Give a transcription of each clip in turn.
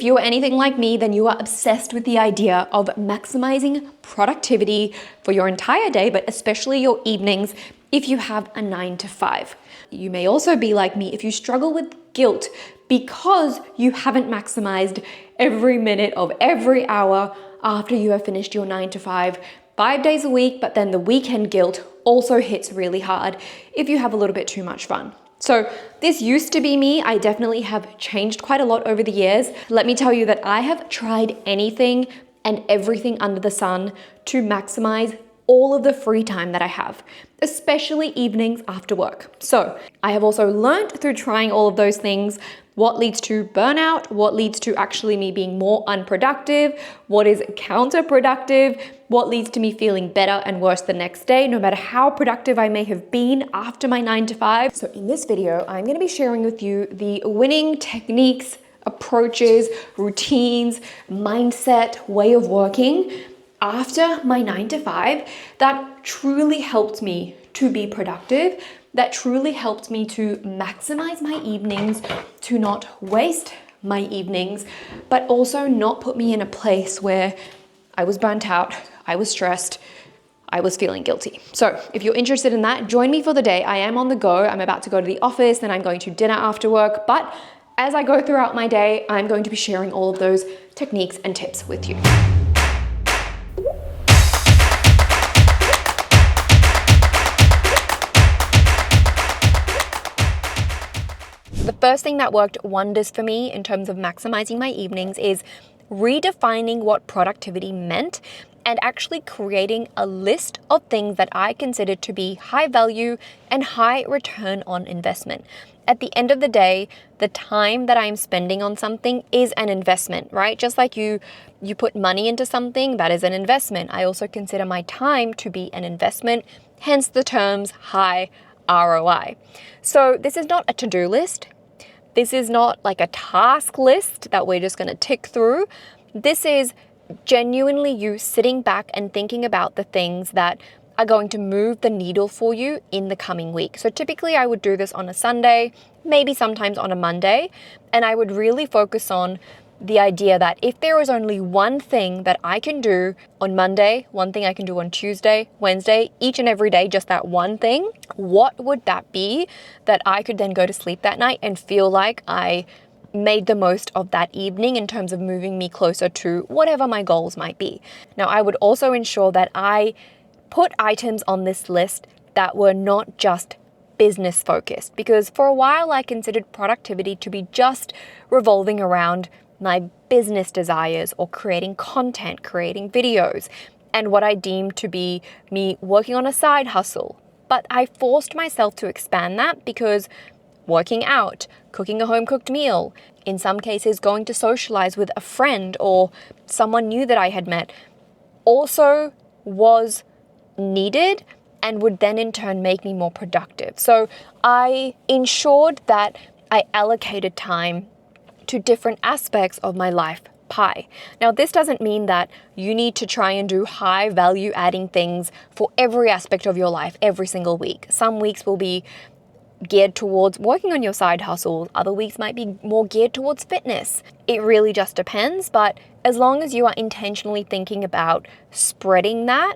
you are anything like me, then you are obsessed with the idea of maximizing productivity for your entire day, but especially your evenings if you have a 9 to 5. You may also be like me if you struggle with guilt because you haven't maximized every minute of every hour after you have finished your 9 to 5 days a week, but then the weekend guilt also hits really hard if you have a little bit too much fun. So this used to be me. I definitely have changed quite a lot over the years. Let me tell you that I have tried anything and everything under the sun to maximize all of the free time that I have, especially evenings after work. So I have also learned through trying all of those things what leads to burnout, what leads to actually me being more unproductive, what is counterproductive, what leads to me feeling better and worse the next day, no matter how productive I may have been after my 9 to 5. So in this video, I'm gonna be sharing with you the winning techniques, approaches, routines, mindset, way of working after my 9 to 5 that truly helped me to be productive, that truly helped me to maximize my evenings, to not waste my evenings, but also not put me in a place where I was burnt out, I was stressed, I was feeling guilty. So if you're interested in that, join me for the day. I am on the go. I'm about to go to the office, then I'm going to dinner after work. But as I go throughout my day, I'm going to be sharing all of those techniques and tips with you. The first thing that worked wonders for me in terms of maximizing my evenings is redefining what productivity meant and actually creating a list of things that I considered to be high value and high return on investment. At the end of the day, the time that I'm spending on something is an investment, right? Just like you put money into something, that is an investment. I also consider my time to be an investment, hence the terms high ROI. So this is not a to-do list. This is not like a task list that we're just going to tick through. This is genuinely you sitting back and thinking about the things that are going to move the needle for you in the coming week. So typically I would do this on a Sunday, maybe sometimes on a Monday, and I would really focus on the idea that if there is only one thing that I can do on Monday, one thing I can do on Tuesday, Wednesday, each and every day, just that one thing, what would that be that I could then go to sleep that night and feel like I made the most of that evening in terms of moving me closer to whatever my goals might be. Now, I would also ensure that I put items on this list that were not just business focused, because for a while I considered productivity to be just revolving around my business desires or creating content, creating videos, and what I deemed to be me working on a side hustle. But I forced myself to expand that because working out, cooking a home-cooked meal, in some cases going to socialize with a friend or someone new that I had met, also was needed and would then in turn make me more productive. So I ensured that I allocated time to different aspects of my life pie. Now, this doesn't mean that you need to try and do high value adding things for every aspect of your life every single week. Some weeks will be geared towards working on your side hustle. Other weeks might be more geared towards fitness. It really just depends. But as long as you are intentionally thinking about spreading that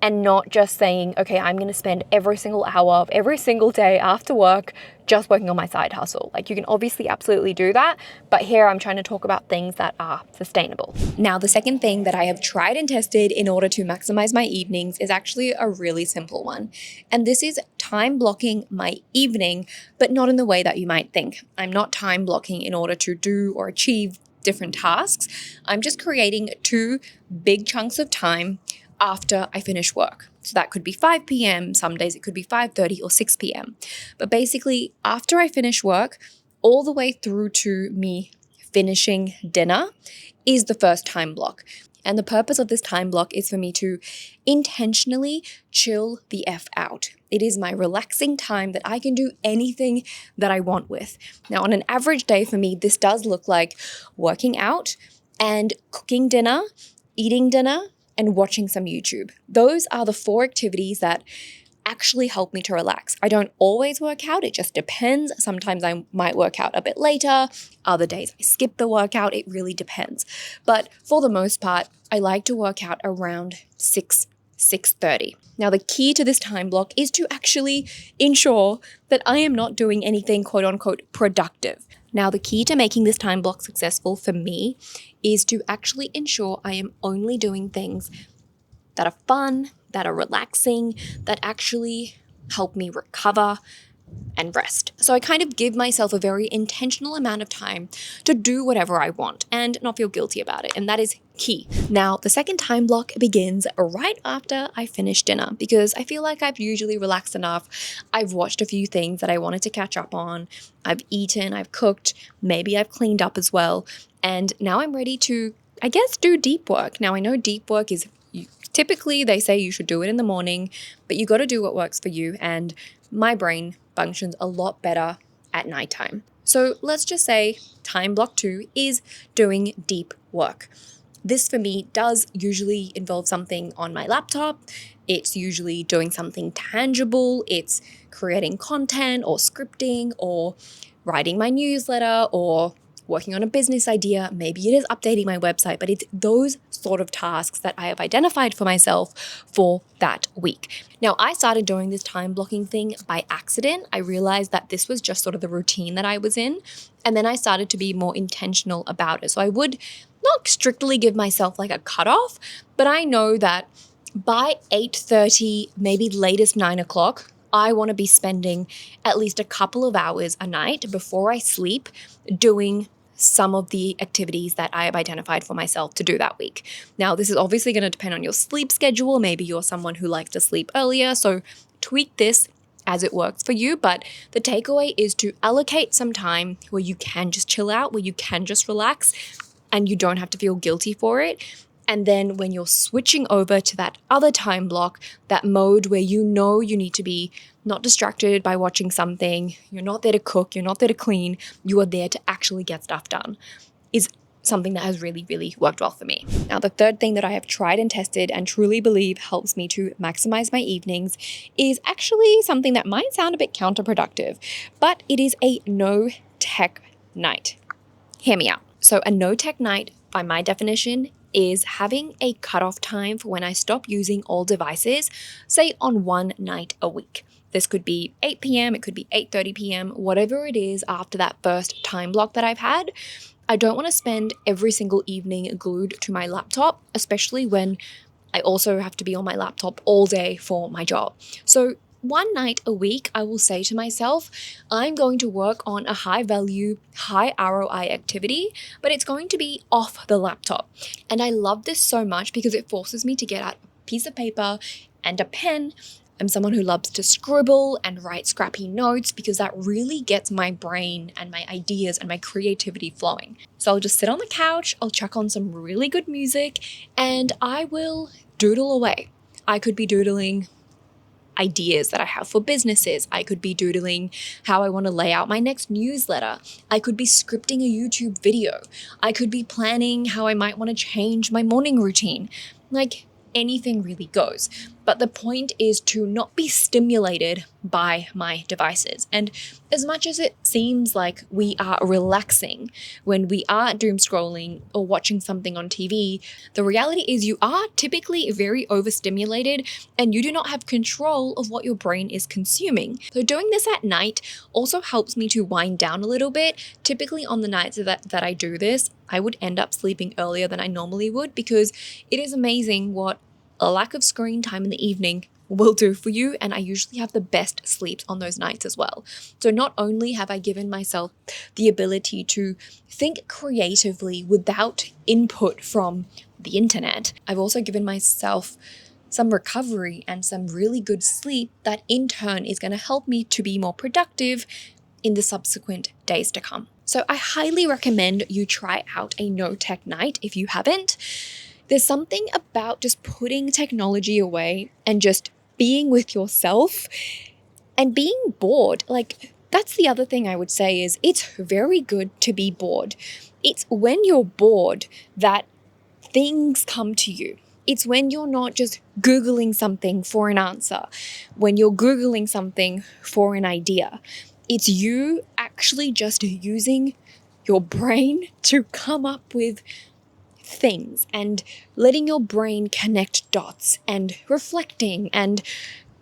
and not just saying, okay, I'm going to spend every single hour of every single day after work just working on my side hustle. Like, you can obviously absolutely do that, but here I'm trying to talk about things that are sustainable. Now, the second thing that I have tried and tested in order to maximize my evenings is actually a really simple one. And this is time blocking my evening, but not in the way that you might think. I'm not time blocking in order to do or achieve different tasks. I'm just creating 2 big chunks of time after I finish work. So that could be 5 p.m. Some days it could be 5:30 or 6 p.m. But basically, after I finish work, all the way through to me finishing dinner is the first time block. And the purpose of this time block is for me to intentionally chill the F out. It is my relaxing time that I can do anything that I want with. Now, on an average day for me, this does look like working out and cooking dinner, eating dinner, and watching some YouTube. Those are the 4 activities that actually help me to relax. I don't always work out. It just depends. Sometimes I might work out a bit later. Other days I skip the workout. It really depends. But for the most part, I like to work out around 6:30. Now, the key to this time block is to actually ensure that I am not doing anything quote unquote productive. Now, the key to making this time block successful for me is to actually ensure I am only doing things that are fun, that are relaxing, that actually help me recover and rest. So I kind of give myself a very intentional amount of time to do whatever I want and not feel guilty about it. And that is key. Now, the second time block begins right after I finish dinner because I feel like I've usually relaxed enough. I've watched a few things that I wanted to catch up on. I've eaten, I've cooked, maybe I've cleaned up as well. And now I'm ready to, I guess, do deep work. Now, I know deep work is typically they say you should do it in the morning, but you got to do what works for you. And my brain functions a lot better at nighttime. So let's just say time block 2 is doing deep work. This for me does usually involve something on my laptop. It's usually doing something tangible. It's creating content or scripting or writing my newsletter or working on a business idea. Maybe it is updating my website, but it's those sort of tasks that I have identified for myself for that week. Now, I started doing this time blocking thing by accident. I realized that this was just sort of the routine that I was in. And then I started to be more intentional about it. So I would not strictly give myself like a cutoff, but I know that by 8:30, maybe latest 9 o'clock, I want to be spending at least a couple of hours a night before I sleep doing some of the activities that I have identified for myself to do that week. Now, this is obviously going to depend on your sleep schedule. Maybe you're someone who likes to sleep earlier, so tweak this as it works for you. But the takeaway is to allocate some time where you can just chill out, where you can just relax, and you don't have to feel guilty for it. And then when you're switching over to that other time block, that mode where you know you need to be not distracted by watching something, you're not there to cook, you're not there to clean, you are there to actually get stuff done, is something that has really, really worked well for me. Now, the third thing that I have tried and tested and truly believe helps me to maximize my evenings is actually something that might sound a bit counterproductive, but it is a no tech night. Hear me out. So a no tech night, by my definition, is having a cutoff time for when I stop using all devices, say on one night a week. This could be 8 p.m., it could be 8:30 p.m., whatever it is after that first time block that I've had. I don't want to spend every single evening glued to my laptop, especially when I also have to be on my laptop all day for my job. So one night a week, I will say to myself, I'm going to work on a high value, high ROI activity, but it's going to be off the laptop. And I love this so much because it forces me to get out a piece of paper and a pen. I'm someone who loves to scribble and write scrappy notes because that really gets my brain and my ideas and my creativity flowing. So I'll just sit on the couch, I'll chuck on some really good music, and I will doodle away. I could be doodling ideas that I have for businesses. I could be doodling how I want to lay out my next newsletter. I could be scripting a YouTube video. I could be planning how I might want to change my morning routine. Like, anything really goes. But the point is to not be stimulated by my devices. And as much as it seems like we are relaxing when we are doom scrolling or watching something on TV, the reality is you are typically very overstimulated and you do not have control of what your brain is consuming. So doing this at night also helps me to wind down a little bit. Typically on the nights that I do this, I would end up sleeping earlier than I normally would because it is amazing what a lack of screen time in the evening will do for you, and I usually have the best sleeps on those nights as well. So not only have I given myself the ability to think creatively without input from the internet, I've also given myself some recovery and some really good sleep that in turn is going to help me to be more productive in the subsequent days to come. So I highly recommend you try out a no tech night if you haven't. There's something about just putting technology away and just being with yourself and being bored. Like, that's the other thing I would say is it's very good to be bored. It's when you're bored that things come to you. It's when you're not just Googling something for an answer, when you're Googling something for an idea. It's you actually just using your brain to come up with things and letting your brain connect dots and reflecting and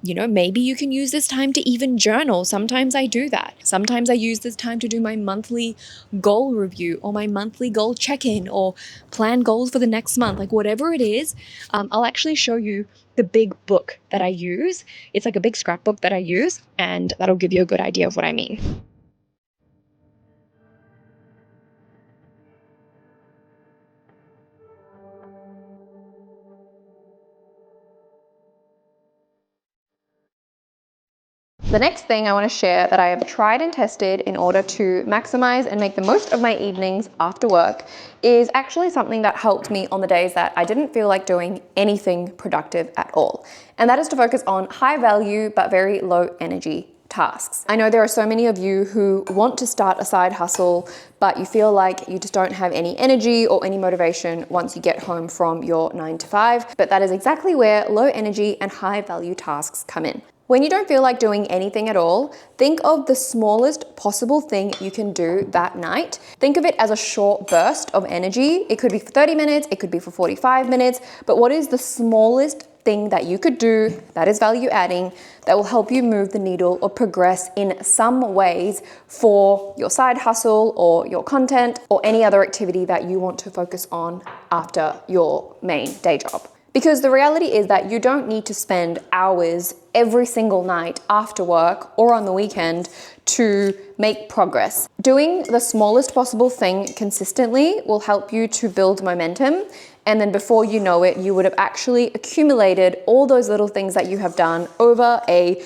maybe you can use this time to even journal. Sometimes I do that. Sometimes I use this time to do my monthly goal review or my monthly goal check-in or plan goals for the next month, like whatever it is. I'll actually show you the big book that I use. It's like a big scrapbook that I use, and that'll give you a good idea of what I mean. The next thing I want to share that I have tried and tested in order to maximize and make the most of my evenings after work is actually something that helped me on the days that I didn't feel like doing anything productive at all. And that is to focus on high value but very low energy tasks. I know there are so many of you who want to start a side hustle, but you feel like you just don't have any energy or any motivation once you get home from your 9 to 5. But that is exactly where low energy and high value tasks come in. When you don't feel like doing anything at all, think of the smallest possible thing you can do that night. Think of it as a short burst of energy. It could be for 30 minutes, it could be for 45 minutes, but what is the smallest thing that you could do that is value adding, that will help you move the needle or progress in some ways for your side hustle or your content or any other activity that you want to focus on after your main day job. Because the reality is that you don't need to spend hours every single night after work or on the weekend to make progress. Doing the smallest possible thing consistently will help you to build momentum. And then before you know it, you would have actually accumulated all those little things that you have done over a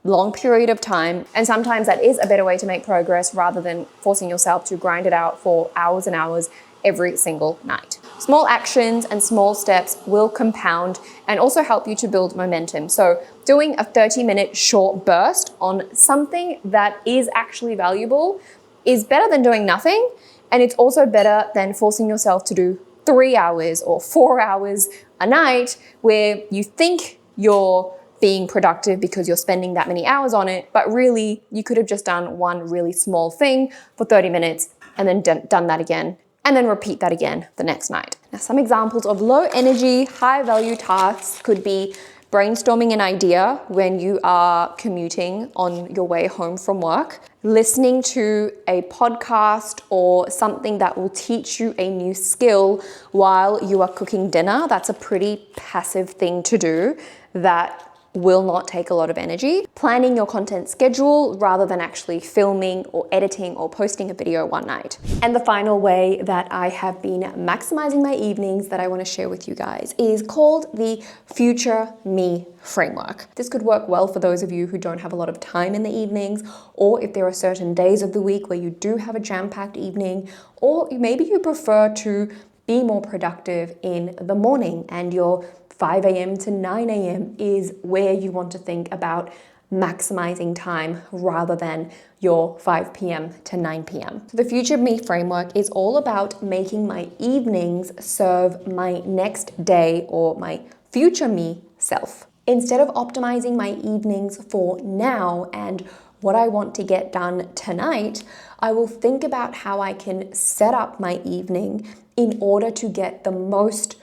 long period of time. And sometimes that is a better way to make progress rather than forcing yourself to grind it out for hours and hours every single night. Small actions and small steps will compound and also help you to build momentum. So doing a 30-minute short burst on something that is actually valuable is better than doing nothing. And it's also better than forcing yourself to do 3 hours or 4 hours a night where you think you're being productive because you're spending that many hours on it, but really you could have just done one really small thing for 30 minutes and then done that again and then repeat that again the next night. Now, some examples of low energy, high value tasks could be brainstorming an idea when you are commuting on your way home from work, listening to a podcast or something that will teach you a new skill while you are cooking dinner. That's a pretty passive thing to do that will not take a lot of energy. Planning your content schedule rather than actually filming or editing or posting a video one night. And the final way that I have been maximizing my evenings that I want to share with you guys is called the Future Me framework. This could work well for those of you who don't have a lot of time in the evenings, or if there are certain days of the week where you do have a jam-packed evening, or maybe you prefer to be more productive in the morning and your 5 a.m. to 9 a.m. is where you want to think about maximizing time rather than your 5 p.m. to 9 p.m. So the Future Me framework is all about making my evenings serve my next day or my future me self. Instead of optimizing my evenings for now and what I want to get done tonight, I will think about how I can set up my evening in order to get the most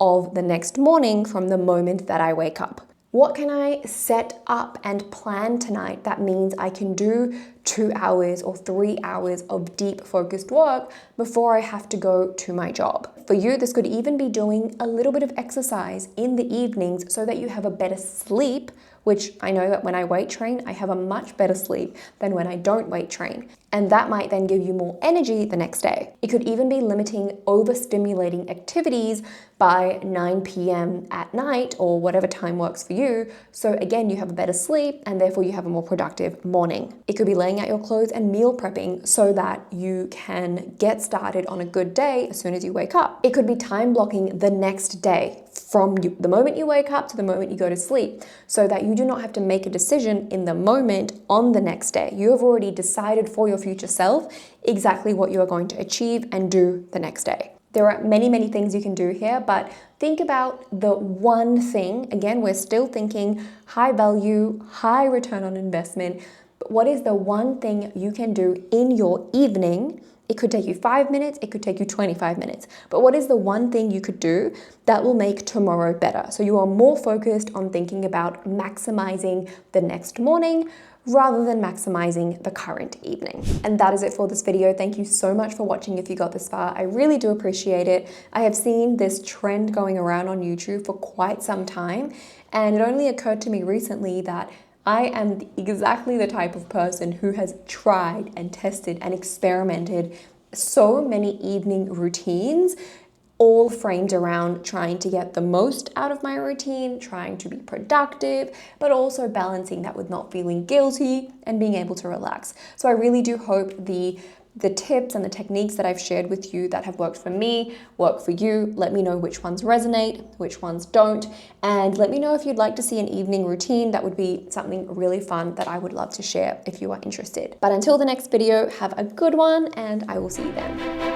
of the next morning from the moment that I wake up. What can I set up and plan tonight that means I can do 2 hours or 3 hours of deep focused work before I have to go to my job? For you, this could even be doing a little bit of exercise in the evenings so that you have a better sleep, which I know that when I weight train, I have a much better sleep than when I don't weight train. And that might then give you more energy the next day. It could even be limiting overstimulating activities by 9 p.m. at night or whatever time works for you. So again, you have a better sleep and therefore you have a more productive morning. It could be laying out your clothes and meal prepping so that you can get started on a good day as soon as you wake up. It could be time blocking the next day from the moment you wake up to the moment you go to sleep so that you do not have to make a decision in the moment on the next day. You have already decided for your future self exactly what you are going to achieve and do the next day. There are many, many things you can do here, but think about the one thing. Again, we're still thinking high value, high return on investment. But what is the one thing you can do in your evening? It could take you 5 minutes, it could take you 25 minutes. But what is the one thing you could do that will make tomorrow better? So you are more focused on thinking about maximizing the next morning rather than maximizing the current evening. And that is it for this video. Thank you so much for watching if you got this far. I really do appreciate it. I have seen this trend going around on YouTube for quite some time, and it only occurred to me recently that I am exactly the type of person who has tried and tested and experimented so many evening routines, all framed around trying to get the most out of my routine, trying to be productive, but also balancing that with not feeling guilty and being able to relax. So I really do hope the tips and the techniques that I've shared with you that have worked for me work for you. Let me know which ones resonate, which ones don't, and let me know if you'd like to see an evening routine. That would be something really fun that I would love to share if you are interested. But until the next video, have a good one, and I will see you then.